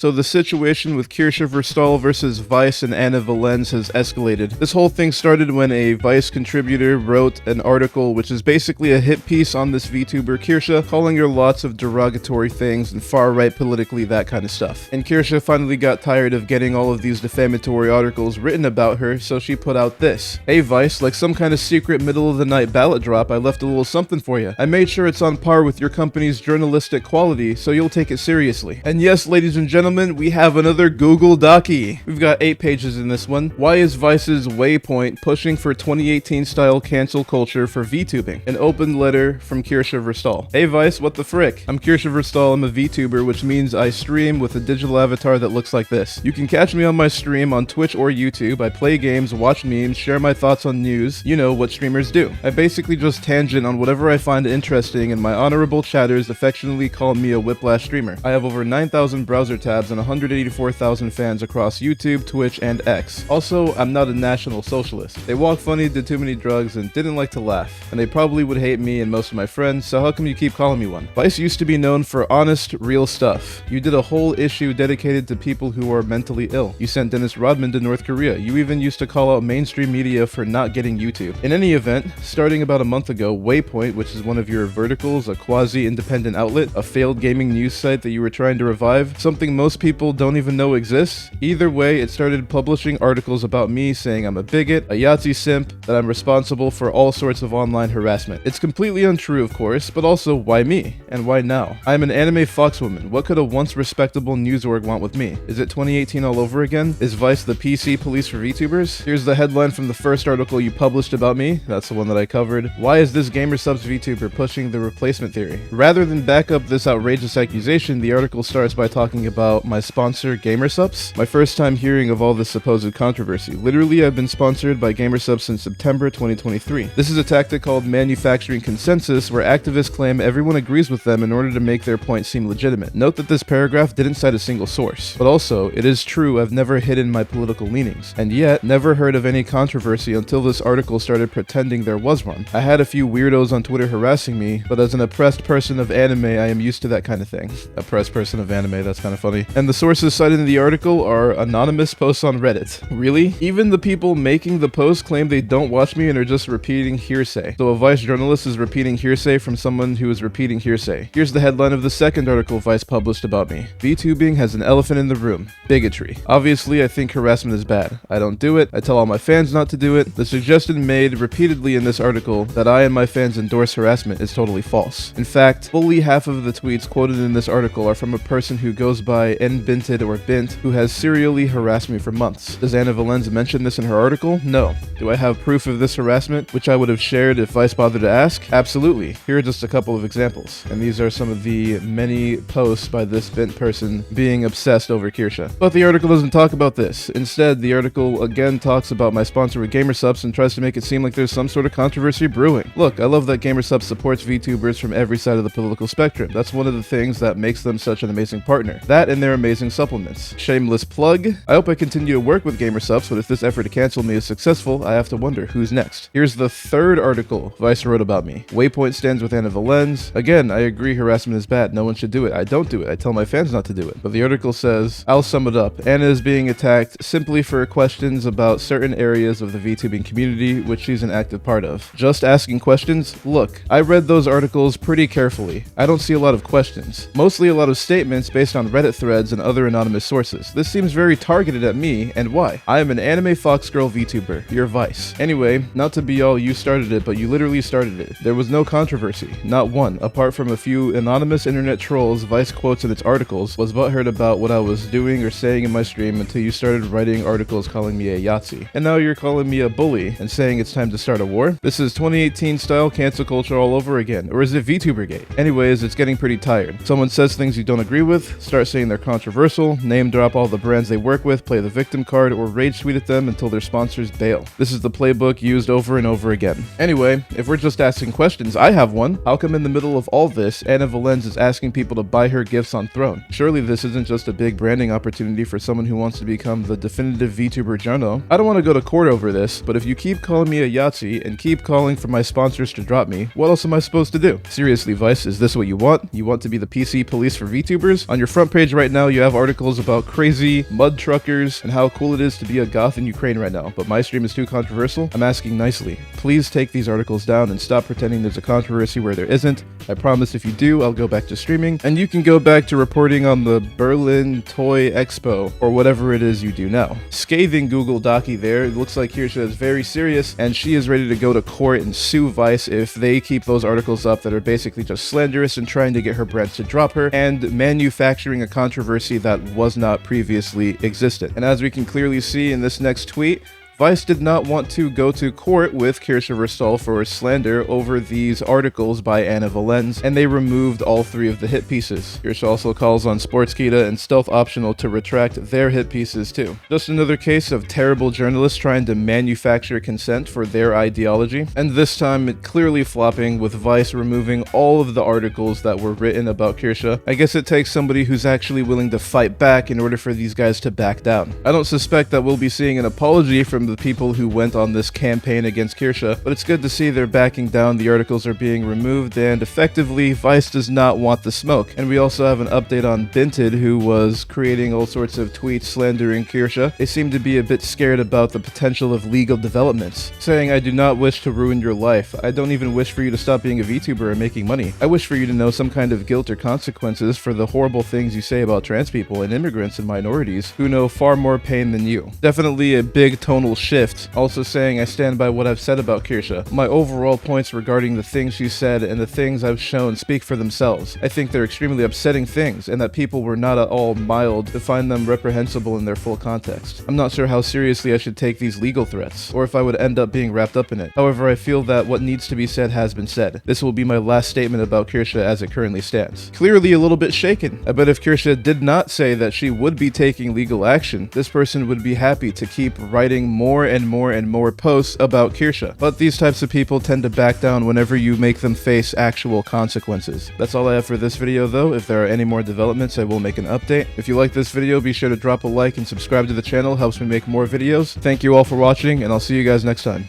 So the situation with Kirsche Verstahl versus Vice and Anna Valens has escalated. This whole thing started when a Vice contributor wrote an article which is basically a hit piece on this VTuber Kirsche, calling her lots of derogatory things and far-right politically, that kind of stuff. And Kirsche finally got tired of getting all of these defamatory articles written about her, so she put out this. Hey Vice, like some kind of secret middle-of-the-night ballot drop, I left a little something for you. I made sure it's on par with your company's journalistic quality, so you'll take it seriously. And yes, ladies and gentlemen, we have another Google Docie. We've got 8 pages in this one. Why is Vice's Waypoint pushing for 2018 style cancel culture for VTubing? An open letter from Kirsche Verstahl. Hey Vice, what the frick? I'm Kirsche Verstahl, I'm a VTuber, which means I stream with a digital avatar that looks like this. You can catch me on my stream on Twitch or YouTube. I play games, watch memes, share my thoughts on news. You know what streamers do. I basically just tangent on whatever I find interesting, and my honorable chatters affectionately call me a whiplash streamer. I have over 9,000 browser tabs and 184,000 fans across YouTube, Twitch, and X. Also, I'm not a national socialist. They walk funny, did too many drugs, and didn't like to laugh. And they probably would hate me and most of my friends, so how come you keep calling me one? Vice used to be known for honest, real stuff. You did a whole issue dedicated to people who are mentally ill. You sent Dennis Rodman to North Korea. You even used to call out mainstream media for not getting YouTube. In any event, starting about a month ago, Waypoint, which is one of your verticals, a quasi-independent outlet, a failed gaming news site that you were trying to revive, something most people don't even know exists. Either way, it started publishing articles about me saying I'm a bigot, a Yahtzee simp, that I'm responsible for all sorts of online harassment. It's completely untrue, of course, but also, why me? And why now? I'm an anime foxwoman. What could a once respectable news org want with me? Is it 2018 all over again? Is Vice the PC police for VTubers? Here's the headline from the first article you published about me. That's the one that I covered. Why is this GamerSupps VTuber pushing the replacement theory? Rather than back up this outrageous accusation, the article starts by talking about my sponsor, GamerSupps. My first time hearing of all this supposed controversy. Literally, I've been sponsored by GamerSupps since September 2023. This is a tactic called manufacturing consensus, where activists claim everyone agrees with them in order to make their point seem legitimate. Note that this paragraph didn't cite a single source. But also, it is true I've never hidden my political leanings, and yet never heard of any controversy until this article started pretending there was one. I had a few weirdos on Twitter harassing me, but as an oppressed person of anime, I am used to that kind of thing. Oppressed person of anime, that's kind of funny. And the sources cited in the article are anonymous posts on Reddit. Really? Even the people making the post claim they don't watch me and are just repeating hearsay. So a Vice journalist is repeating hearsay from someone who is repeating hearsay. Here's the headline of the second article Vice published about me. VTubing has an elephant in the room. Bigotry. Obviously, I think harassment is bad. I don't do it. I tell all my fans not to do it. The suggestion made repeatedly in this article that I and my fans endorse harassment is totally false. In fact, fully half of the tweets quoted in this article are from a person who goes by nbinted or bint, who has serially harassed me for months. Does Anna Valens mention this in her article? No. Do I have proof of this harassment, which I would have shared if Vice bothered to ask? Absolutely. Here are just a couple of examples, and these are some of the many posts by this bint person being obsessed over Kirsche. But the article doesn't talk about this. Instead, the article again talks about my sponsor with GamerSupps and tries to make it seem like there's some sort of controversy brewing. Look, I love that GamerSupps supports VTubers from every side of the political spectrum. That's one of the things that makes them such an amazing partner. That and their amazing supplements. Shameless plug. I hope I continue to work with GamerSupps, but if this effort to cancel me is successful, I have to wonder who's next. Here's the third article Vice wrote about me. Waypoint stands with Anna Valens. Again, I agree harassment is bad. No one should do it. I don't do it. I tell my fans not to do it. But the article says, I'll sum it up. Anna is being attacked simply for questions about certain areas of the VTubing community, which she's an active part of. Just asking questions? Look, I read those articles pretty carefully. I don't see a lot of questions. Mostly a lot of statements based on Reddit threads and other anonymous sources. This seems very targeted at me, and why? I am an anime fox girl VTuber. You're Vice. Anyway, not to be all you started it, but you literally started it. There was no controversy. Not one. Apart from a few anonymous internet trolls Vice quotes in its articles, was butthurt about what I was doing or saying in my stream until you started writing articles calling me a Yahtzee. And now you're calling me a bully and saying it's time to start a war? This is 2018 style cancel culture all over again. Or is it VTubergate? Anyways, it's getting pretty tired. Someone says things you don't agree with, start saying they're controversial, name drop all the brands they work with, play the victim card, or rage tweet at them until their sponsors bail. This is the playbook used over and over again. Anyway, if we're just asking questions, I have one. How come in the middle of all this, Anna Valens is asking people to buy her gifts on Throne? Surely this isn't just a big branding opportunity for someone who wants to become the definitive VTuber journo. I don't want to go to court over this, but if you keep calling me a Yahtzee and keep calling for my sponsors to drop me, what else am I supposed to do? Seriously, Vice, is this what you want? You want to be the PC police for VTubers? On your front page right right now you have articles about crazy mud truckers and how cool it is to be a goth in Ukraine right now, but my stream is too controversial. I'm asking nicely. Please take these articles down and stop pretending there's a controversy where there isn't. I promise if you do, I'll go back to streaming, and you can go back to reporting on the Berlin Toy Expo, or whatever it is you do now. Scathing Google Docky there. It looks like Kirsche is very serious, and she is ready to go to court and sue Vice if they keep those articles up that are basically just slanderous and trying to get her brand to drop her, and manufacturing a controversy that was not previously existed. And as we can clearly see in this next tweet, Vice did not want to go to court with Kirsche Verstahl for slander over these articles by Anna Valens, and they removed all 3 of the hit pieces. Kirsche also calls on Sportskita and Stealth Optional to retract their hit pieces too. Just another case of terrible journalists trying to manufacture consent for their ideology, and this time it clearly flopping with Vice removing all of the articles that were written about Kirsche. I guess it takes somebody who's actually willing to fight back in order for these guys to back down. I don't suspect that we'll be seeing an apology from the people who went on this campaign against Kirsche, but it's good to see they're backing down, the articles are being removed, and effectively, Vice does not want the smoke. And we also have an update on Binted, who was creating all sorts of tweets slandering Kirsche. They seem to be a bit scared about the potential of legal developments, saying, "I do not wish to ruin your life. I don't even wish for you to stop being a VTuber and making money. I wish for you to know some kind of guilt or consequences for the horrible things you say about trans people and immigrants and minorities who know far more pain than you." Definitely a big tonal shift. Also saying, "I stand by what I've said about Kirsche. My overall points regarding the things she said and the things I've shown speak for themselves. I think they're extremely upsetting things, and that people were not at all mild to find them reprehensible in their full context. I'm not sure how seriously I should take these legal threats, or if I would end up being wrapped up in it. However, I feel that what needs to be said has been said. This will be my last statement about Kirsche as it currently stands." Clearly a little bit shaken. I bet if Kirsche did not say that she would be taking legal action, this person would be happy to keep writing more and more posts about Kirsche. But these types of people tend to back down whenever you make them face actual consequences. That's all I have for this video though. If there are any more developments, I will make an update. If you like this video, be sure to drop a like and subscribe to the channel. Helps me make more videos. Thank you all for watching, and I'll see you guys next time.